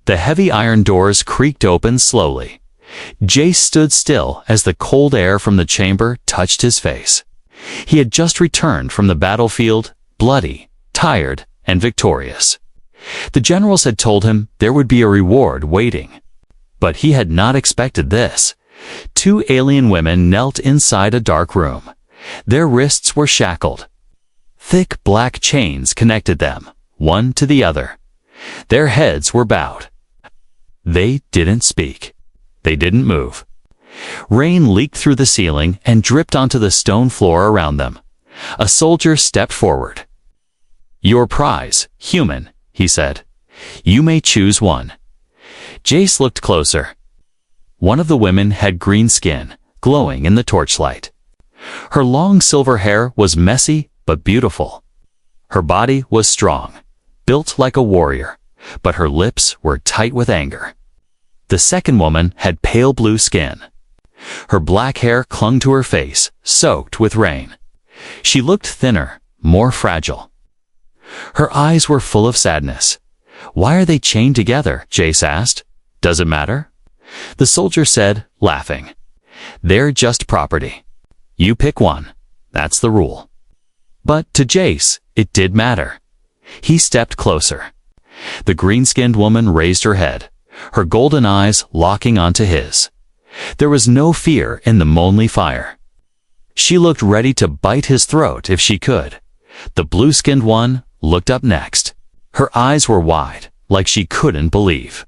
The heavy iron doors creaked open slowly. Jace stood still as the cold air from the chamber touched his face. He had just returned from the battlefield, bloody, tired, and victorious. The generals had told him there would be a reward waiting. But he had not expected this. 2 alien women knelt inside a dark room. Their wrists were shackled. Thick black chains connected them, one to the other. Their heads were bowed. They didn't speak. They didn't move. Rain leaked through the ceiling and dripped onto the stone floor around them. A soldier stepped forward. "Your prize, human," he said. "You may choose one." Jace looked closer. One of the women had green skin, glowing in the torchlight. Her long silver hair was messy but beautiful. Her body was strong, built like a warrior, but her lips were tight with anger. The second woman had pale blue skin. Her black hair clung to her face, soaked with rain. She looked thinner, more fragile. Her eyes were full of sadness. "Why are they chained together?" Jace asked. "Does it matter?" The soldier said, laughing. "They're just property. You pick one. That's the rule." But to Jace, it did matter. He stepped closer. The green-skinned woman raised her head, her golden eyes locking onto his. There was no fear in the lonely fire. She looked ready to bite his throat if she could. The blue-skinned one looked up next. Her eyes were wide, like she couldn't believe.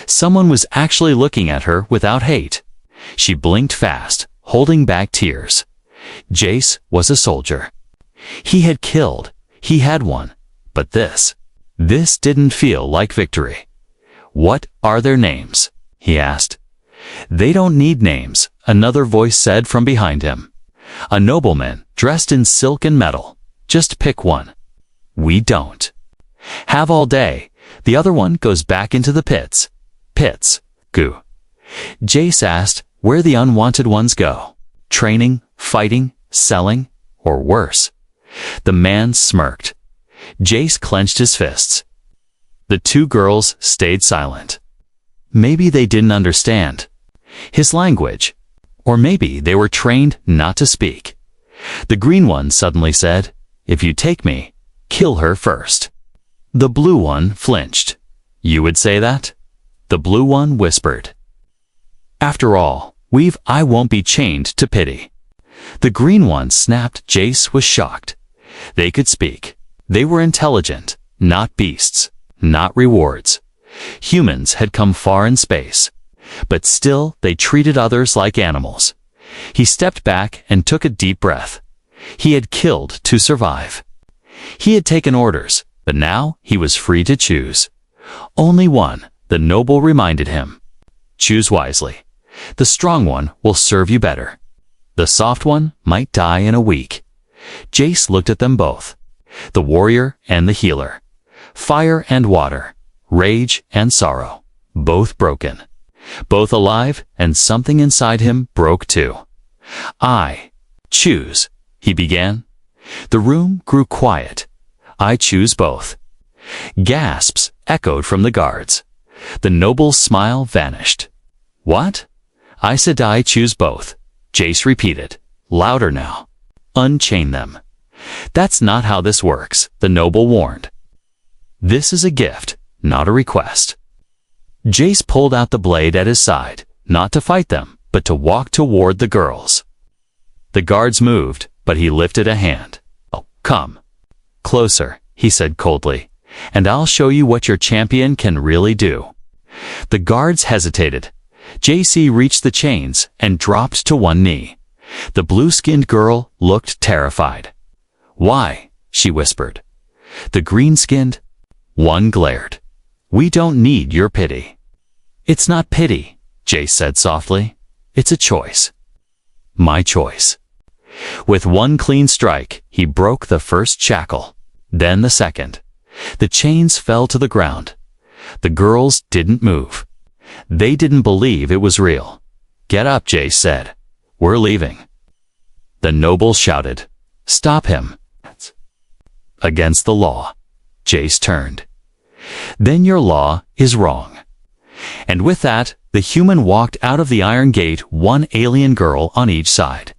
Someone was actually looking at her without hate. She blinked fast, holding back tears. Jace was a soldier. He had killed. He had won. But this didn't feel like victory. "What are their names?" he asked. "They don't need names," another voice said from behind him. "A nobleman dressed in silk and metal. Just pick one." "We don't." "Have all day. The other one goes back into the pits." "Pits? Goo." Jace asked where the unwanted ones go. Training, fighting, selling, or worse. The man smirked. Jace clenched his fists. The 2 girls stayed silent. Maybe they didn't understand his language, or maybe they were trained not to speak. The green one suddenly said, "If you take me, kill her first." The blue one flinched. "You would say that?" The blue one whispered. "After all, I won't be chained to pity." The green one snapped. Jace was shocked. They could speak. They were intelligent, not beasts, not rewards. Humans had come far in space, but still they treated others like animals. He stepped back and took a deep breath. He had killed to survive. He had taken orders, but now he was free to choose. Only one, the noble reminded him. Choose wisely. The strong one will serve you better. The soft one might die in a week. Jace looked at them both. The warrior and the healer. Fire and water. Rage and sorrow. Both broken. Both alive, and something inside him broke too. "I choose," he began. The room grew quiet. "I choose both." Gasps echoed from the guards. The noble's smile vanished. "What?" "I said I choose both," Jace repeated, louder now. "Unchain them." "That's not how this works," the noble warned. "This is a gift, not a request." Jace pulled out the blade at his side, not to fight them, but to walk toward the girls. The guards moved, but he lifted a hand. "Oh, come. Closer," he said coldly, "and I'll show you what your champion can really do." The guards hesitated. JC reached the chains and dropped to one knee. The blue-skinned girl looked terrified. "Why?" she whispered. The green-skinned one glared. "We don't need your pity." "It's not pity," Jace said softly. "It's a choice. My choice." With one clean strike, he broke the first shackle, then the second. The chains fell to the ground. The girls didn't move. They didn't believe it was real. "Get up," Jace said. "We're leaving." The noble shouted, "Stop him." "Against the law." Jace turned. Then your law is wrong. And with that, the human walked out of the iron gate, one alien girl on each side.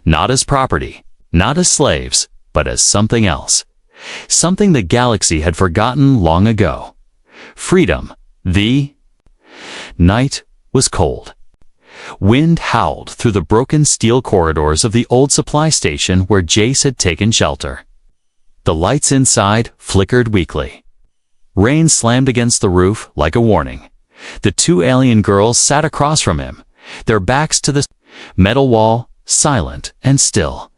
Not as property, not as slaves, but as something else. Something the galaxy had forgotten long ago. Freedom. The night was cold. Wind howled through the broken steel corridors of the old supply station where Jace had taken shelter. The lights inside flickered weakly. Rain slammed against the roof like a warning. The two alien girls sat across from him, their backs to the metal wall, silent and still.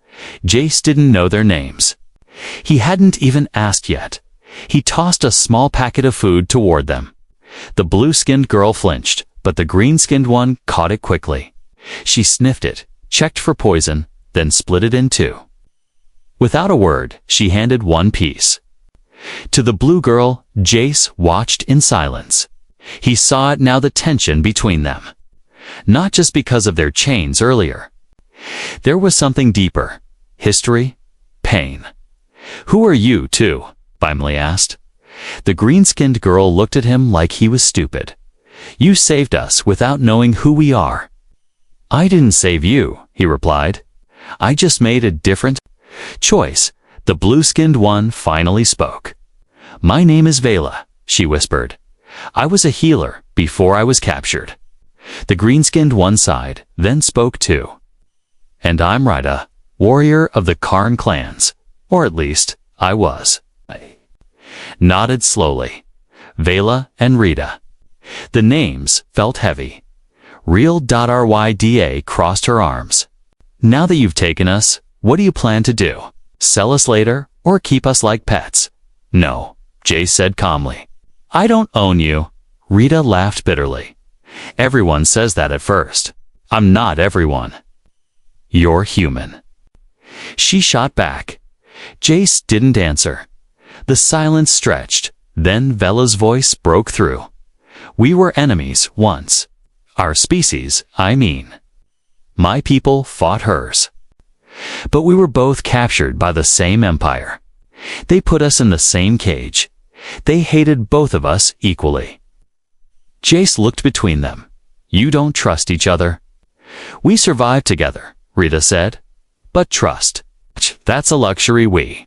Jace didn't know their names. He hadn't even asked yet. He tossed a small packet of food toward them. The blue-skinned girl flinched, but the green-skinned one caught it quickly. She sniffed it, checked for poison, then split it in two. Without a word, she handed one piece. To the blue girl, Jace watched in silence. He saw it now, the tension between them. Not just because of their chains earlier. There was something deeper. History, pain. "Who are you, too?" Bimley asked. The green-skinned girl looked at him like he was stupid. "You saved us without knowing who we are." "I didn't save you," he replied. "I just made a different choice." The blue-skinned one finally spoke. "My name is Vela," she whispered. "I was a healer before I was captured." The green-skinned one sighed, then spoke too. "And I'm Rita, warrior of the Karn clans. Or at least, I was." I nodded slowly. Vela and Rita. The names felt heavy. Real.Ryda crossed her arms. "Now that you've taken us, what do you plan to do? Sell us later, or keep us like pets?" "No," Jace said calmly. "I don't own you." Rita laughed bitterly. "Everyone says that at first. I'm not everyone." "You're human." She shot back. Jace didn't answer. The silence stretched. Then Vela's voice broke through. "We were enemies once. Our species, I mean. My people fought hers. But we were both captured by the same empire. They put us in the same cage. They hated both of us equally." Jace looked between them. "You don't trust each other." "We survived together," Rita said. "But trust, that's a luxury we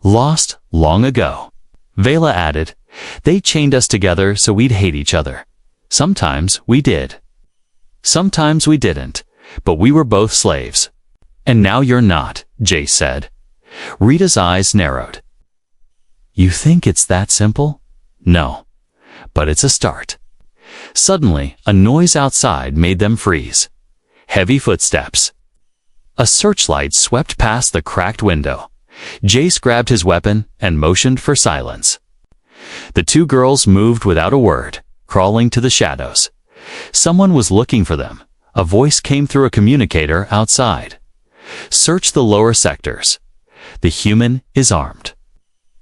lost long ago." Vela added, "They chained us together so we'd hate each other. Sometimes we did. Sometimes we didn't, but we were both slaves." "And now you're not," Jace said. Rita's eyes narrowed. "You think it's that simple?" "No. But it's a start." Suddenly, a noise outside made them freeze. Heavy footsteps. A searchlight swept past the cracked window. Jace grabbed his weapon and motioned for silence. The two girls moved without a word, crawling to the shadows. Someone was looking for them. A voice came through a communicator outside. "Search the lower sectors. The human is armed.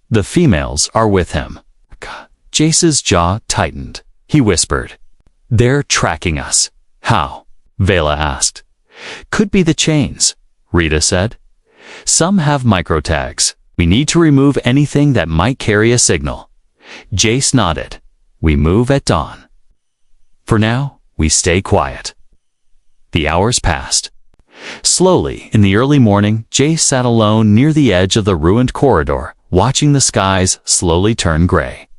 The females are with him." Jace's jaw tightened. He whispered, "They're tracking us." "How?" Vela asked. "Could be the chains," Rita said. "Some have microtags. We need to remove anything that might carry a signal." Jace nodded. "We move at dawn. For now, we stay quiet." The hours passed. Slowly, in the early morning, Jace sat alone near the edge of the ruined corridor, watching the skies slowly turn gray.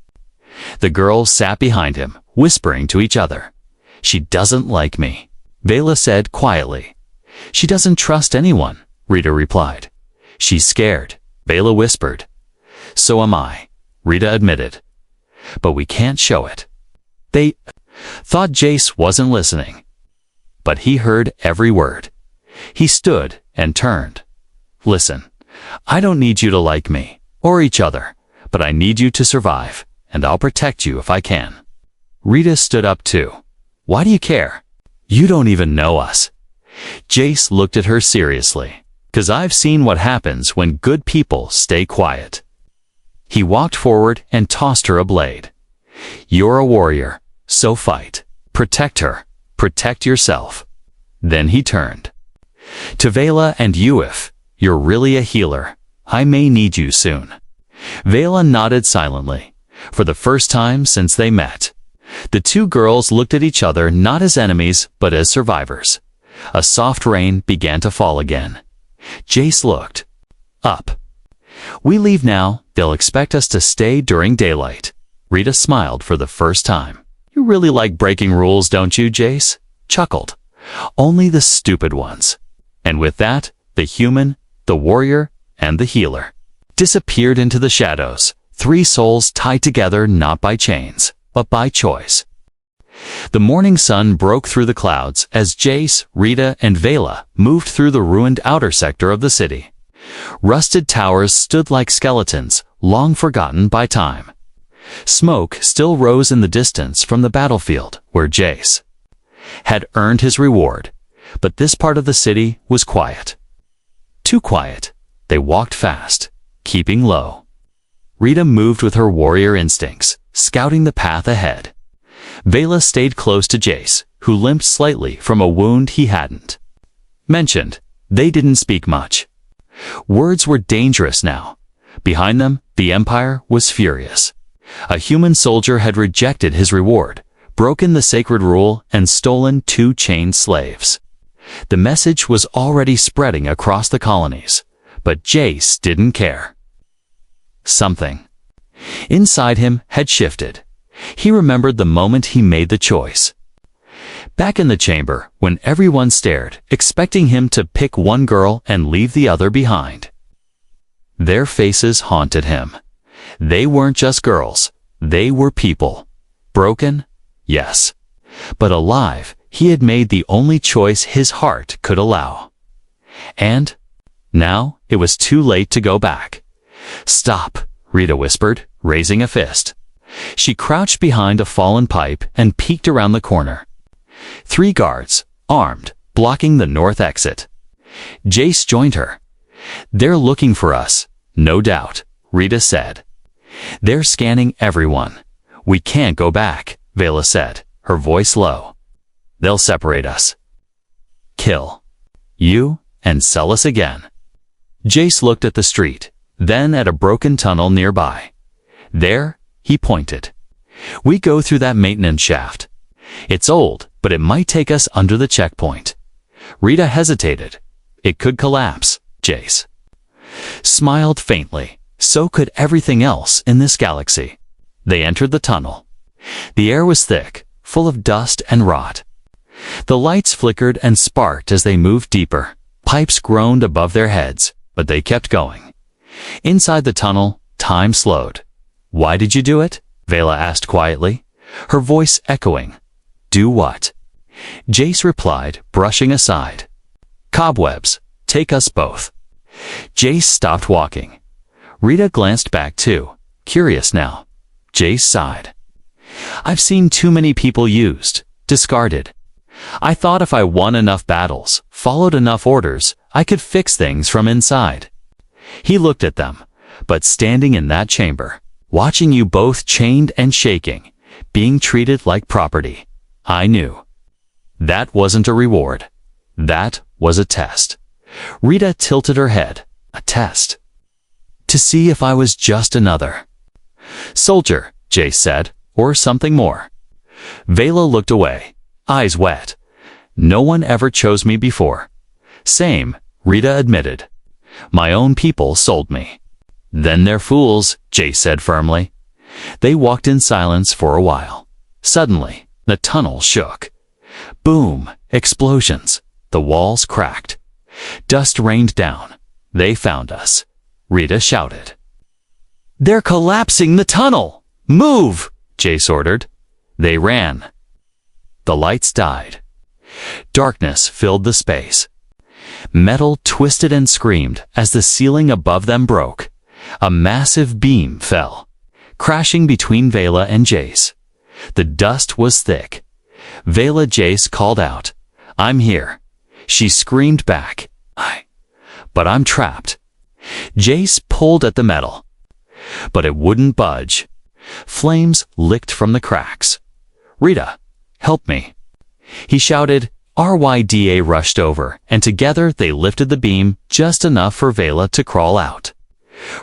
The girls sat behind him, whispering to each other. "She doesn't like me," Vela said quietly. "She doesn't trust anyone," Rita replied. "She's scared," Vela whispered. "So am I," Rita admitted. "But we can't show it." They thought Jace wasn't listening. But he heard every word. He stood and turned. "Listen, I don't need you to like me, or each other, but I need you to survive, and I'll protect you if I can." Rita stood up too. "Why do you care? You don't even know us." Jace looked at her seriously. "'Cause I've seen what happens when good people stay quiet." He walked forward and tossed her a blade. "You're a warrior, so fight. Protect her. Protect yourself." Then he turned. "To Vela and you, if you're really a healer, I may need you soon." Vela nodded silently. For the first time since they met, the two girls looked at each other not as enemies, but as survivors. A soft rain began to fall again. Jace looked up. "We leave now. They'll expect us to stay during daylight." Rita smiled for the first time. "You really like breaking rules, don't you?" Jace chuckled. "Only the stupid ones." And with that, the human, the warrior, and the healer disappeared into the shadows, three souls tied together not by chains, but by choice. The morning sun broke through the clouds as Jace, Rita, and Vela moved through the ruined outer sector of the city. Rusted towers stood like skeletons, long forgotten by time. Smoke still rose in the distance from the battlefield where Jace had earned his reward, but this part of the city was quiet. Too quiet. They walked fast, keeping low. Rita moved with her warrior instincts, scouting the path ahead. Vela stayed close to Jace, who limped slightly from a wound he hadn't mentioned. They didn't speak much. Words were dangerous now. Behind them, the Empire was furious. A human soldier had rejected his reward, broken the sacred rule, and stolen 2 chained slaves. The message was already spreading across the colonies, but Jace didn't care. Something inside him had shifted. He remembered the moment he made the choice. Back in the chamber, when everyone stared, expecting him to pick one girl and leave the other behind. Their faces haunted him. They weren't just girls. They were people. Broken? Yes. But alive. He had made the only choice his heart could allow. And now it was too late to go back. "Stop," Rita whispered, raising a fist. She crouched behind a fallen pipe and peeked around the corner. 3 guards, armed, blocking the north exit. Jace joined her. "They're looking for us, no doubt," Rita said. "They're scanning everyone. We can't go back," Vela said, her voice low. "They'll separate us. Kill you and sell us again." Jace looked at the street, then at a broken tunnel nearby. "There," he pointed. "We go through that maintenance shaft. It's old, but it might take us under the checkpoint." Rita hesitated. "It could collapse," Jace smiled faintly. So could everything else in this galaxy. They entered the tunnel. The air was thick, full of dust and rot. The lights flickered and sparked as they moved deeper. Pipes groaned above their heads, but they kept going. Inside the tunnel, time slowed. "Why did you do it?" Vela asked quietly, her voice echoing. "Do what?" Jace replied, brushing aside. "Cobwebs. Take us both." Jace stopped walking. Rita glanced back too, curious now. Jace sighed. "I've seen too many people used, discarded. I thought if I won enough battles, followed enough orders, I could fix things from inside." He looked at them, but standing in that chamber, watching you both chained and shaking, being treated like property, I knew. That wasn't a reward. That was a test. Rita tilted her head. A test. To see if I was just another soldier, Jace said, or something more. Vela looked away, eyes wet. "No one ever chose me before." "Same," Rita admitted. "My own people sold me." "Then they're fools," Jace said firmly. They walked in silence for a while. Suddenly, the tunnel shook. Boom! Explosions. The walls cracked. Dust rained down. "They found us," Rita shouted. "They're collapsing the tunnel! Move!" Jace ordered. They ran. The lights died. Darkness filled the space. Metal twisted and screamed as the ceiling above them broke. A massive beam fell, crashing between Vela and Jace. The dust was thick. Vela Jace called out, "I'm here." She screamed back, But I'm trapped." Jace pulled at the metal, but it wouldn't budge. Flames licked from the cracks. "Rita, help me." He shouted. Ryda rushed over, and together they lifted the beam just enough for Vela to crawl out.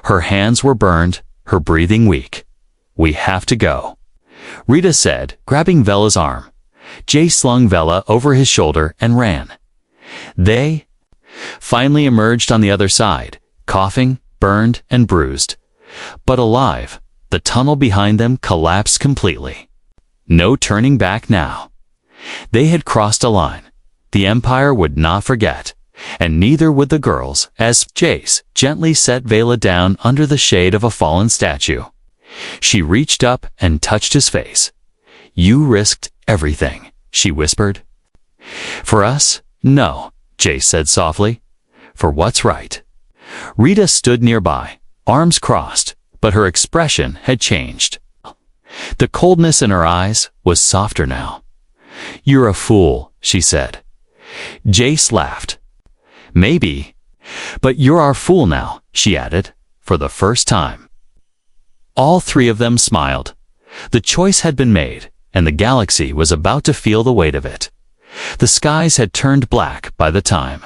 Her hands were burned, her breathing weak. We have to go," Rita said, grabbing Vela's arm. Jay slung Vela over his shoulder and ran. They finally emerged on the other side, coughing, burned, and bruised. But alive, the tunnel behind them collapsed completely. No turning back now. They had crossed a line. The Empire would not forget, and neither would the girls, as Jace gently set Vela down under the shade of a fallen statue. She reached up and touched his face. "You risked everything," she whispered. "For us, no," Jace said softly. "For what's right." Rita stood nearby, arms crossed, but her expression had changed. The coldness in her eyes was softer now. "You're a fool," she said. Jace laughed. "Maybe, but you're our fool now," she added, for the first time. All three of them smiled. The choice had been made, and the galaxy was about to feel the weight of it. The skies had turned black by the time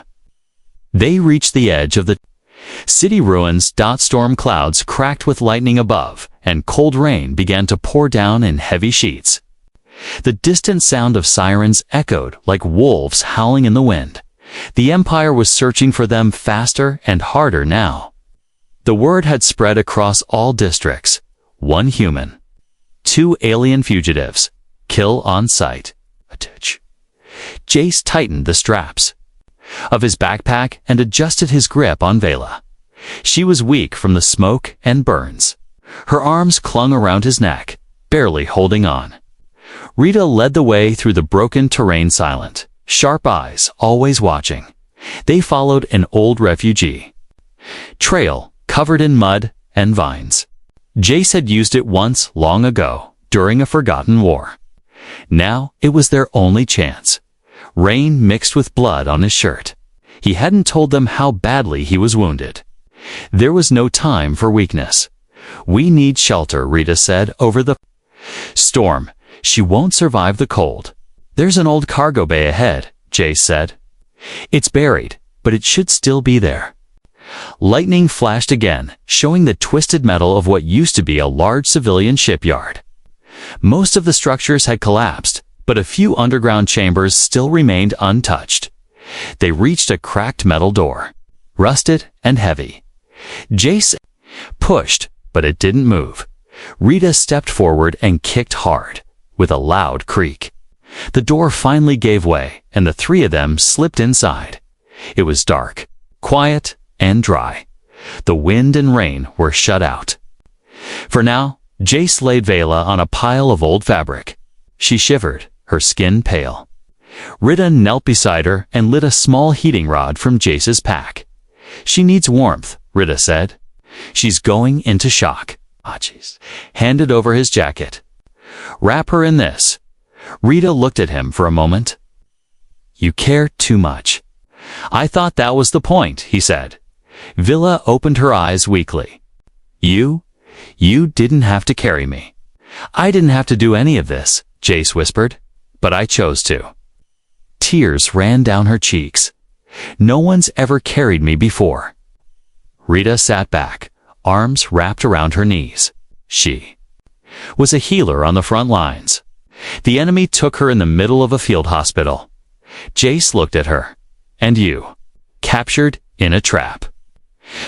they reached the edge of the city ruins. Storm clouds cracked with lightning above, and cold rain began to pour down in heavy sheets. The distant sound of sirens echoed like wolves howling in the wind. The Empire was searching for them faster and harder now. The word had spread across all districts. 1 human. 2 alien fugitives. Kill on sight. Jace tightened the straps of his backpack and adjusted his grip on Vela. She was weak from the smoke and burns. Her arms clung around his neck, barely holding on. Rita led the way through the broken terrain, silent, sharp eyes always watching. They followed an old refugee trail covered in mud and vines. Jace had used it once long ago, during a forgotten war. Now it was their only chance. Rain mixed with blood on his shirt. He hadn't told them how badly he was wounded. There was no time for weakness. "We need shelter," Rita said over the storm. "She won't survive the cold." "There's an old cargo bay ahead," Jace said. "It's buried, but it should still be there." Lightning flashed again, showing the twisted metal of what used to be a large civilian shipyard. Most of the structures had collapsed, but a few underground chambers still remained untouched. They reached a cracked metal door, rusted and heavy. Jace pushed, but it didn't move. Rita stepped forward and kicked hard, with a loud creak. The door finally gave way, and the three of them slipped inside. It was dark, quiet, and dry. The wind and rain were shut out. For now, Jace laid Vela on a pile of old fabric. She shivered, her skin pale. Rita knelt beside her and lit a small heating rod from Jace's pack. "She needs warmth," Rita said. "She's going into shock." Handed over his jacket. "Wrap her in this." Rita looked at him for a moment. "You care too much." "I thought that was the point," he said. Vela opened her eyes weakly. You didn't have to carry me." "I didn't have to do any of this," Jace whispered, "but I chose to." Tears ran down her cheeks. "No one's ever carried me before." Rita sat back, arms wrapped around her knees. She was a healer on the front lines. The enemy took her in the middle of a field hospital. Jace looked at her. "And you? Captured in a trap.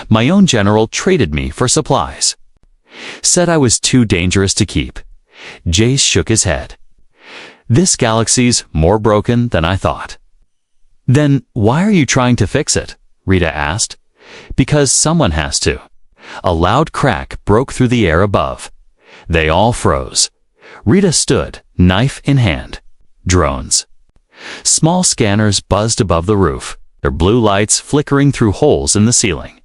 My own general traded me for supplies. Said I was too dangerous to keep." Jace shook his head. "This galaxy's more broken than I thought." "Then why are you trying to fix it?" Rita asked. "Because someone has to." A loud crack broke through the air above. They all froze. Rita stood, knife in hand. Drones. Small scanners buzzed above the roof, their blue lights flickering through holes in the ceiling.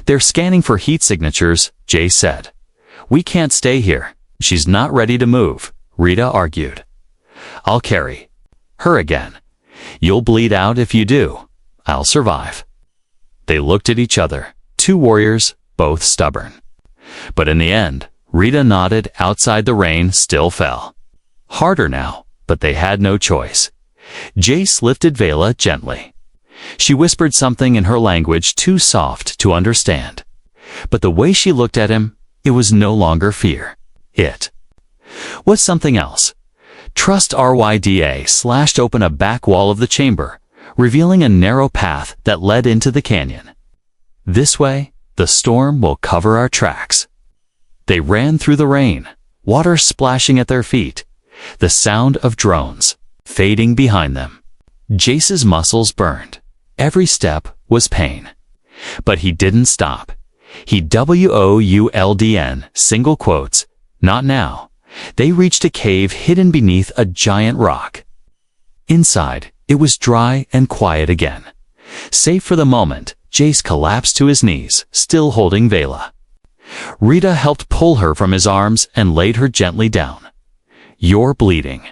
"They're scanning for heat signatures," Jay said. "We can't stay here. She's not ready to move," Rita argued. "I'll carry her again. You'll bleed out if you do. I'll survive." They looked at each other, 2 warriors, both stubborn. But in the end, Rita nodded. Outside the rain still fell. Harder now, but they had no choice. Jace lifted Vela gently. She whispered something in her language too soft to understand. But the way she looked at him, it was no longer fear. it. What's something else? Trust RYDA slashed open a back wall of the chamber, revealing a narrow path that led into the canyon. This way, the storm will cover our tracks. They ran through the rain, water splashing at their feet, the sound of drones fading behind them. Jace's muscles burned. Every step was pain. But he didn't stop. He WOULDN, single quotes, not now. They reached a cave hidden beneath a giant rock. Inside, it was dry and quiet again. Save for the moment, Jace collapsed to his knees, still holding Vela. Rita helped pull her from his arms and laid her gently down. "You're bleeding,"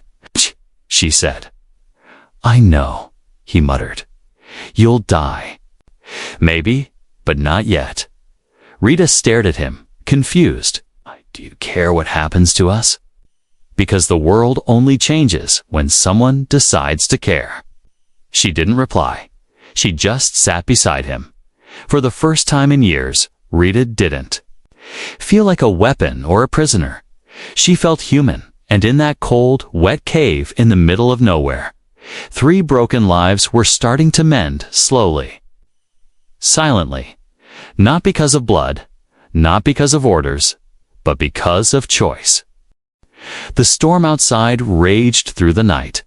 she said. "I know," he muttered. "You'll die." "Maybe, but not yet." Rita stared at him, confused. "Do you care what happens to us?" "Because the world only changes when someone decides to care." She didn't reply. She just sat beside him. For the first time in years, Rita didn't feel like a weapon or a prisoner. She felt human, and in that cold, wet cave in the middle of nowhere, 3 broken lives were starting to mend slowly. Silently. Not because of blood, not because of orders, but because of choice. The storm outside raged through the night.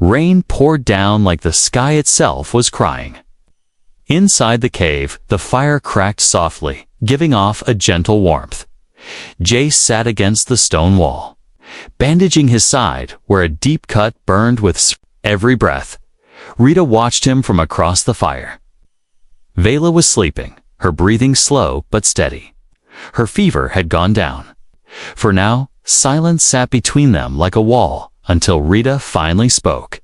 Rain poured down like the sky itself was crying. Inside the cave, the fire cracked softly, giving off a gentle warmth. Jace sat against the stone wall, bandaging his side where a deep cut burned with every breath. Rita watched him from across the fire. Vela was sleeping, her breathing slow but steady. Her fever had gone down. For now, silence sat between them like a wall until Rita finally spoke.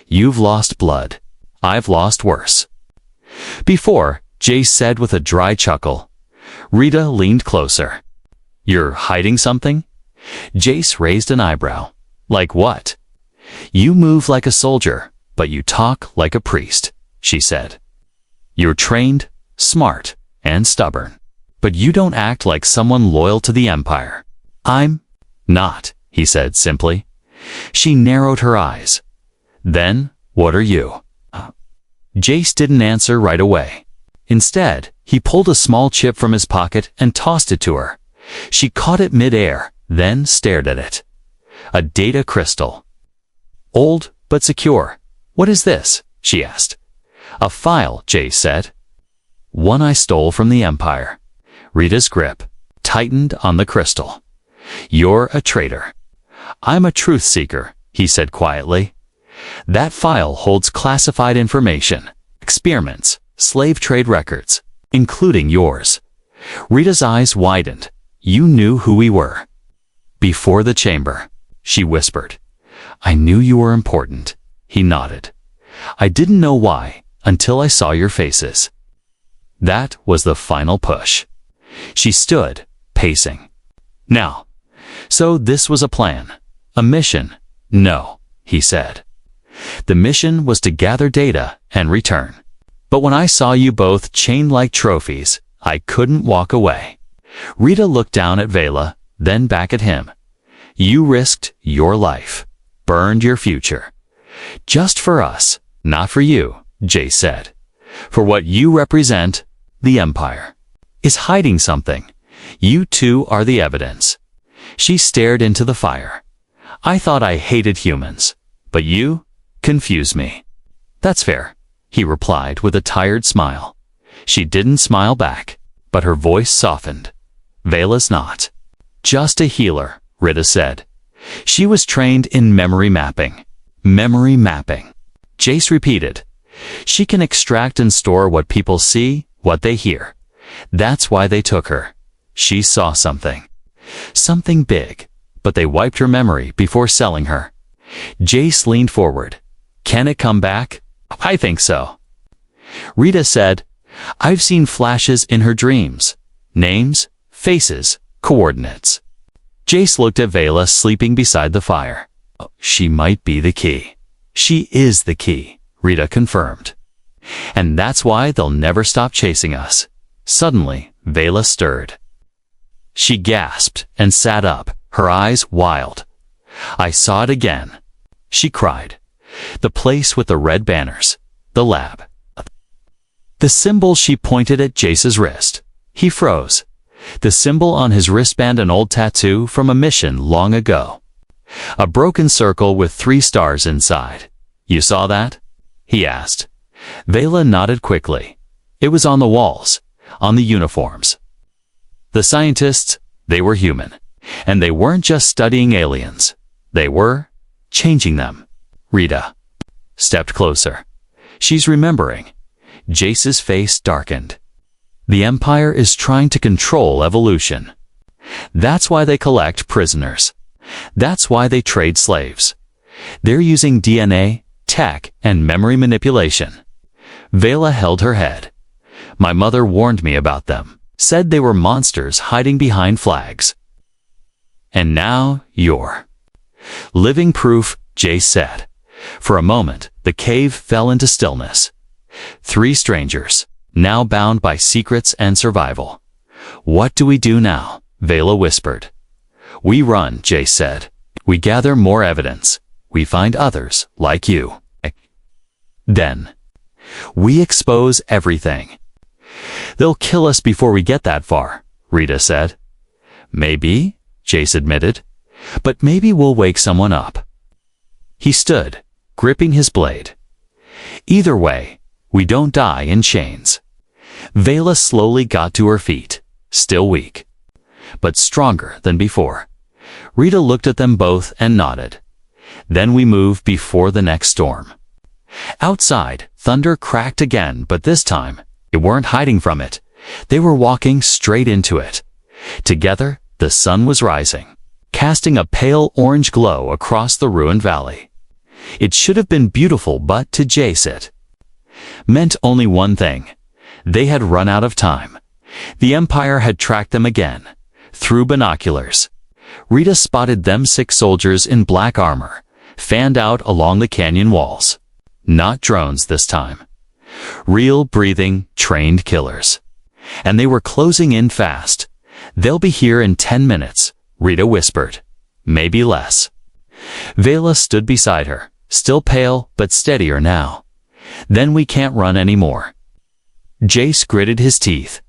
"You've lost blood. I've lost worse." Before, Jace said with a dry chuckle. Rita leaned closer. "You're hiding something?" Jace raised an eyebrow. "Like what?" "You move like a soldier, but you talk like a priest," she said. "You're trained, smart, and stubborn, but you don't act like someone loyal to the Empire." "I'm not," he said simply. She narrowed her eyes. "Then, what are you?" Jace didn't answer right away. Instead, he pulled a small chip from his pocket and tossed it to her. She caught it mid-air, then stared at it. A data crystal. "Old, but secure. What is this?" she asked. "A file," Jace said. "One I stole from the Empire." Rita's grip tightened on the crystal. "You're a traitor." "I'm a truth seeker," he said quietly. "That file holds classified information, experiments, slave trade records, including yours." Rita's eyes widened. "You knew who we were." "Before the chamber," she whispered. "I knew you were important." He nodded. "I didn't know why until I saw your faces." That was the final push. She stood, pacing. "Now, so this was a plan, a mission?" "No," he said. "The mission was to gather data and return. But when I saw you both chained like trophies, I couldn't walk away." Rita looked down at Vela, then back at him. "You risked your life, burned your future. Just for us, not for you," Jace said. "For what you represent, the Empire is hiding something. You two are the evidence." She stared into the fire. "I thought I hated humans, but you confuse me." "That's fair," he replied with a tired smile. She didn't smile back, but her voice softened. "Vela's not just a healer," Rita said. "She was trained in memory mapping." "Memory mapping," Jace repeated. "She can extract and store what people see, what they hear. That's why they took her. She saw something. Something big, but they wiped her memory before selling her." Jace leaned forward. "Can it come back?" "I think so." Rita said, "I've seen flashes in her dreams. Names, faces, coordinates." Jace looked at Vela sleeping beside the fire. "She might be the key." "She is the key," Rita confirmed. "And that's why they'll never stop chasing us." Suddenly, Vela stirred. She gasped and sat up, her eyes wild. "I saw it again," she cried. "The place with the red banners. The lab." The symbol, she pointed at Jace's wrist. He froze. The symbol on his wristband, an old tattoo from a mission long ago. A broken circle with 3 stars inside. "You saw that?" he asked. Vela nodded quickly. It was on the walls, on the uniforms. The scientists, they were human. And they weren't just studying aliens. They were changing them. Rita stepped closer. "She's remembering." Jace's face darkened. "The Empire is trying to control evolution. That's why they collect prisoners. That's why they trade slaves. They're using DNA, tech, and memory manipulation." Vela held her head. "My mother warned me about them, said they were monsters hiding behind flags. And now you're living proof," Jace said. For a moment, the cave fell into stillness. 3 strangers, now bound by secrets and survival. "What do we do now?" Vela whispered. "We run," Jace said. "We gather more evidence. We find others like you. Then we expose everything." "They'll kill us before we get that far," Rita said. "Maybe," Jace admitted. "But maybe we'll wake someone up." He stood, gripping his blade. "Either way, we don't die in chains." Vela slowly got to her feet, still weak, but stronger than before. Rita looked at them both and nodded. "Then we move before the next storm." Outside, thunder cracked again, but this time, they weren't hiding from it. They were walking straight into it. Together, the sun was rising, casting a pale orange glow across the ruined valley. It should have been beautiful, but to Jace it meant only one thing. They had run out of time. The Empire had tracked them again, through binoculars. Rita spotted them 6 soldiers in black armor, fanned out along the canyon walls. Not drones this time. Real, breathing, trained killers. And they were closing in fast. "They'll be here in 10 minutes, Rita whispered. "Maybe less." Vela stood beside her, still pale but steadier now. "Then we can't run anymore." Jace gritted his teeth.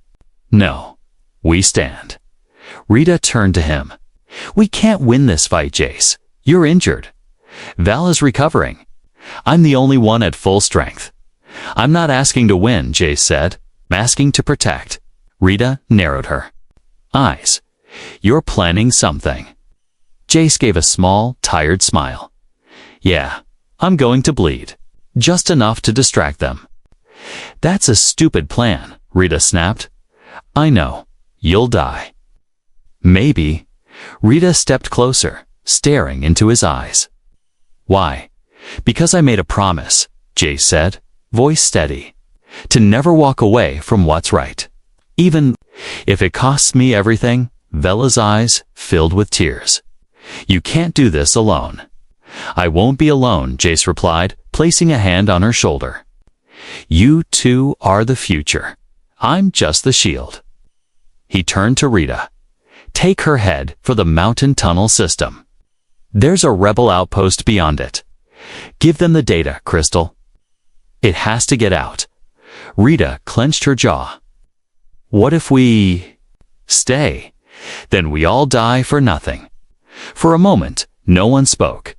"No, we stand." Rita turned to him. "We can't win this fight, Jace. You're injured. Vala's recovering. I'm the only one at full strength." "I'm not asking to win," Jace said. "I'm asking to protect." Rita narrowed her eyes. "You're planning something." Jace gave a small, tired smile. "Yeah, I'm going to bleed. Just enough to distract them." "That's a stupid plan," Rita snapped. "I know. You'll die." "Maybe." Rita stepped closer, staring into his eyes. "Why?" "Because I made a promise," Jace said, voice steady. "To never walk away from what's right. Even if it costs me everything." Vela's eyes filled with tears. "You can't do this alone." "I won't be alone," Jace replied, placing a hand on her shoulder. "You two are the future. I'm just the shield." He turned to Rita. "Take her head for the mountain tunnel system. There's a rebel outpost beyond it. Give them the data, Crystal. It has to get out." Rita clenched her jaw. "What if we stay? Then we all die for nothing." For a moment, no one spoke.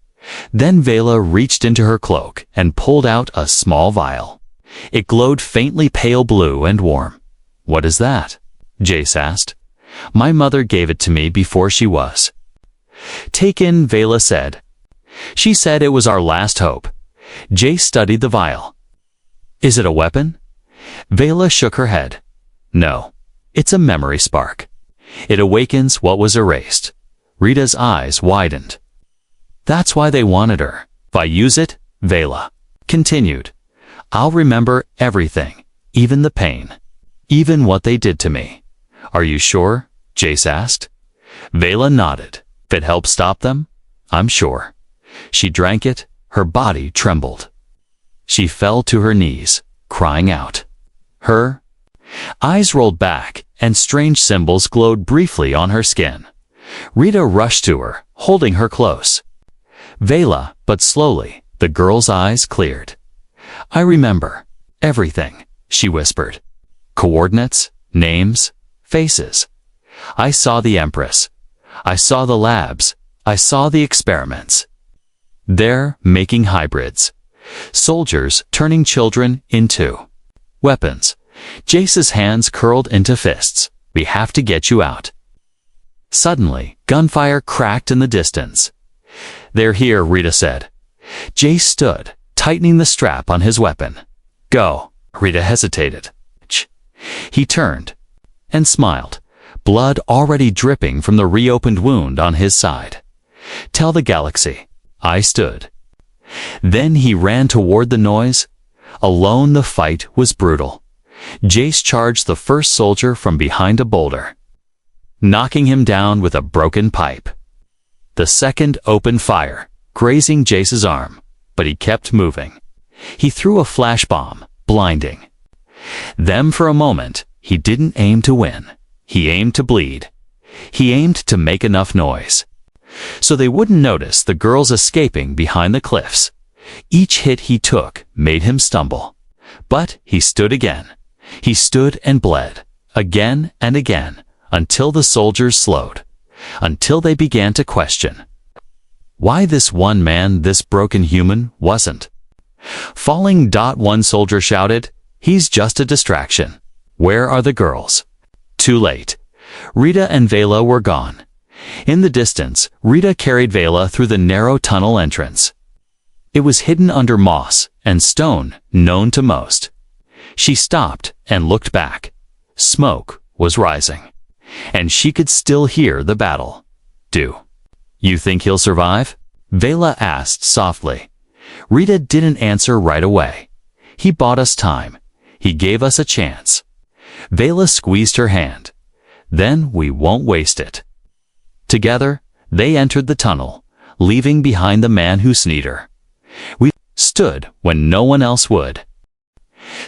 Then Vela reached into her cloak and pulled out a small vial. It glowed faintly pale blue and warm. "What is that?" Jace asked. "My mother gave it to me before she was." "Take in," Vela said. "She said it was our last hope." Jace studied the vial. "Is it a weapon?" Vela shook her head. "No, it's a memory spark. It awakens what was erased." Rita's eyes widened. "That's why they wanted her. If I use it," Vela continued, "I'll remember everything, even the pain, even what they did to me." "Are you sure?" Jace asked. Vela nodded. "If it helps stop them, I'm sure." She drank it. Her body trembled. She fell to her knees, crying out. Her eyes rolled back, and strange symbols glowed briefly on her skin. Rita rushed to her, holding her close. Vela, but slowly, the girl's eyes cleared. "I remember. Everything," she whispered. "Coordinates, names, faces. I saw the Empress. I saw the labs. I saw the experiments. They're making hybrids. Soldiers turning children into weapons." Jace's hands curled into fists. "We have to get you out." Suddenly, gunfire cracked in the distance. "They're here," Rita said. Jace stood, tightening the strap on his weapon. "Go." Rita hesitated. He turned and smiled, blood already dripping from the reopened wound on his side. "Tell the galaxy." I stood. Then he ran toward the noise. Alone, the fight was brutal. Jace charged the first soldier from behind a boulder, knocking him down with a broken pipe. The second opened fire, grazing Jace's arm, but he kept moving. He threw a flash bomb, blinding them for a moment. He didn't aim to win. He aimed to bleed. He aimed to make enough noise, so they wouldn't notice the girls escaping behind the cliffs. Each hit he took made him stumble. But he stood again. He stood and bled, again and again, until the soldiers slowed, until they began to question why this one man, this broken human, wasn't falling. One soldier shouted, "He's just a distraction. Where are the girls?" Too late. Rita and Vela were gone. In the distance, Rita carried Vela through the narrow tunnel entrance. It was hidden under moss and stone, known to most. She stopped and looked back. Smoke was rising, and she could still hear the battle. "Do you think he'll survive?" Vela asked softly. Rita didn't answer right away. "He bought us time. He gave us a chance." Vela squeezed her hand. "Then we won't waste it." Together, they entered the tunnel, leaving behind the man who sneed her. We stood when no one else would.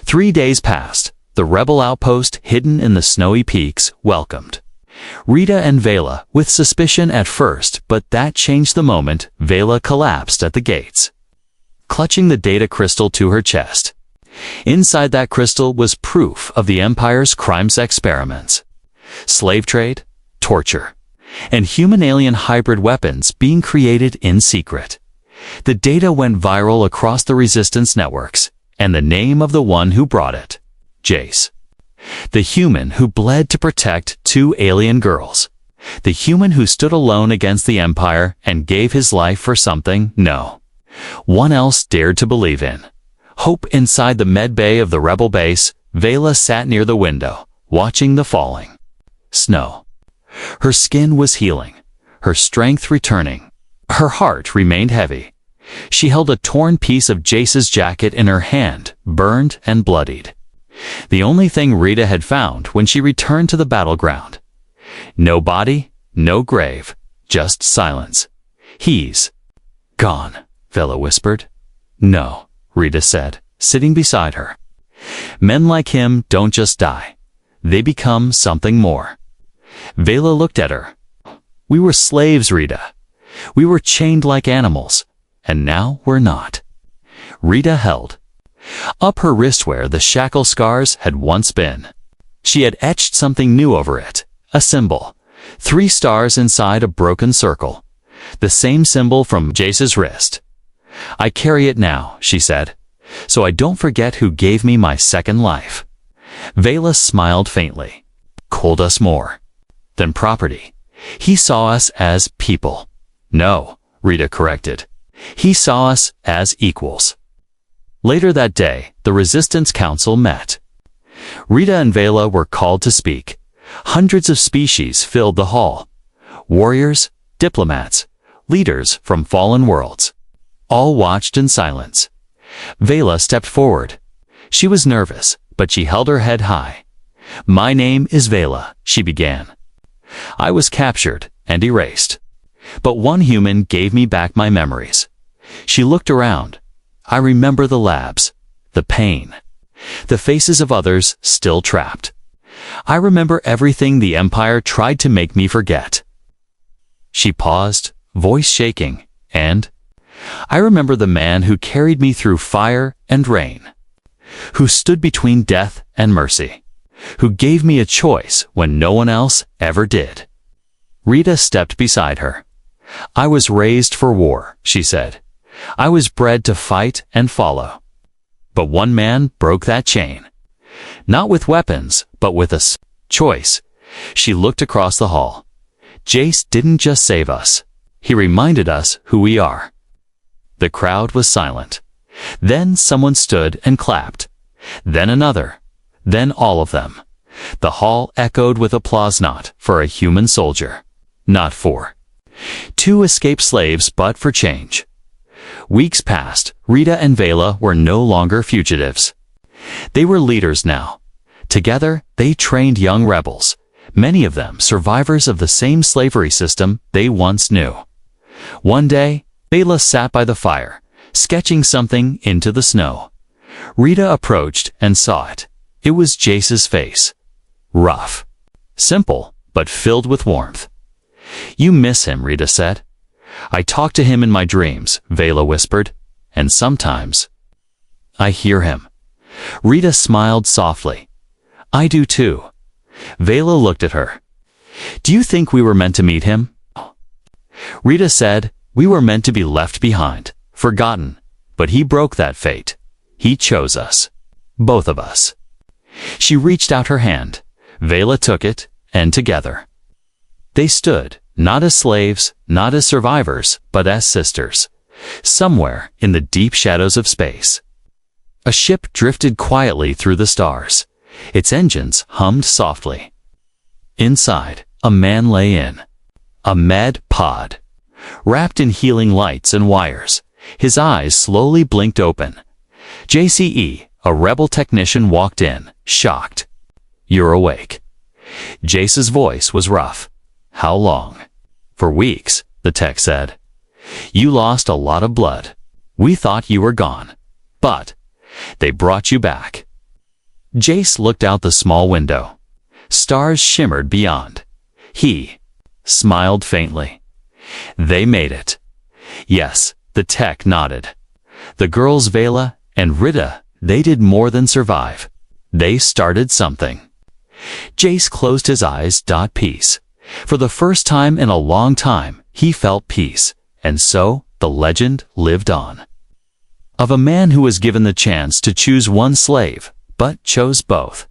3 days passed. The rebel outpost, hidden in the snowy peaks, welcomed Rita and Vela, with suspicion at first, but that changed the moment Vela collapsed at the gates, clutching the data crystal to her chest. Inside that crystal was proof of the Empire's crimes experiments: slave trade, torture, and human-alien hybrid weapons being created in secret. The data went viral across the Resistance networks, and the name of the one who brought it: Jace. The human who bled to protect 2 alien girls. The human who stood alone against the Empire and gave his life for something no one else dared to believe in. Hope. Inside the med bay of the rebel base, Vela sat near the window, watching the falling snow. Her skin was healing, her strength returning. Her heart remained heavy. She held a torn piece of Jace's jacket in her hand, burned and bloodied. The only thing Rita had found when she returned to the battleground. No body, no grave, just silence. "He's gone," Vela whispered. "No," Rita said, sitting beside her. "Men like him don't just die. They become something more." Vela looked at her. "We were slaves, Rita. We were chained like animals, and now we're not." Rita held up her wrist where the shackle scars had once been. She had etched something new over it, a symbol, 3 stars inside a broken circle, the same symbol from Jace's wrist. "I carry it now," she said, "so I don't forget who gave me my second life." Vela smiled faintly. "Called us more than property. He saw us as people." "No," Rita corrected. "He saw us as equals." Later that day, the Resistance Council met. Rita and Vela were called to speak. Hundreds of species filled the hall. Warriors, diplomats, leaders from fallen worlds. All watched in silence. Vela stepped forward. She was nervous, but she held her head high. "My name is Vela," she began. "I was captured and erased, but one human gave me back my memories." She looked around. "I remember the labs, the pain, the faces of others still trapped. I remember everything the Empire tried to make me forget." She paused, voice shaking, and I remember the man who carried me through fire and rain, who stood between death and mercy, who gave me a choice when no one else ever did. Rita stepped beside her. I was raised for war, she said. I was bred to fight and follow. But one man broke that chain. Not with weapons, but with a choice. She looked across the hall. Jace didn't just save us. He reminded us who we are. The crowd was silent. Then someone stood and clapped. Then another. Then all of them. The hall echoed with applause, not for a human soldier. Not for two escaped slaves, but for change. Weeks passed. Rita and Vela were no longer fugitives. They were leaders now. Together, they trained young rebels, many of them survivors of the same slavery system they once knew. One day, Vela sat by the fire, sketching something into the snow. Rita approached and saw it. It was Jace's face. Rough. Simple, but filled with warmth. You miss him, Rita said. I talk to him in my dreams, Vela whispered, and sometimes I hear him. Rita smiled softly. I do too. Vela looked at her. Do you think we were meant to meet him? Rita said, we were meant to be left behind, forgotten, but he broke that fate. He chose us. Both of us. She reached out her hand. Vela took it, and together they stood, not as slaves, not as survivors, but as sisters, somewhere in the deep shadows of space. A ship drifted quietly through the stars. Its engines hummed softly. Inside, a man lay in a med pod, wrapped in healing lights and wires. His eyes slowly blinked open. JCE, a rebel technician, walked in, shocked. You're awake. Jace's voice was rough. How long? For weeks, the tech said. You lost a lot of blood. We thought you were gone. But they brought you back. Jace looked out the small window. Stars shimmered beyond. He smiled faintly. They made it. Yes, the tech nodded. The girls Vela and Rita, they did more than survive. They started something. Jace closed his eyes. Peace. For the first time in a long time, he felt peace, and so the legend lived on. Of a man who was given the chance to choose one slave, but chose both.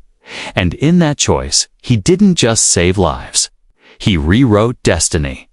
And in that choice, he didn't just save lives. He rewrote destiny.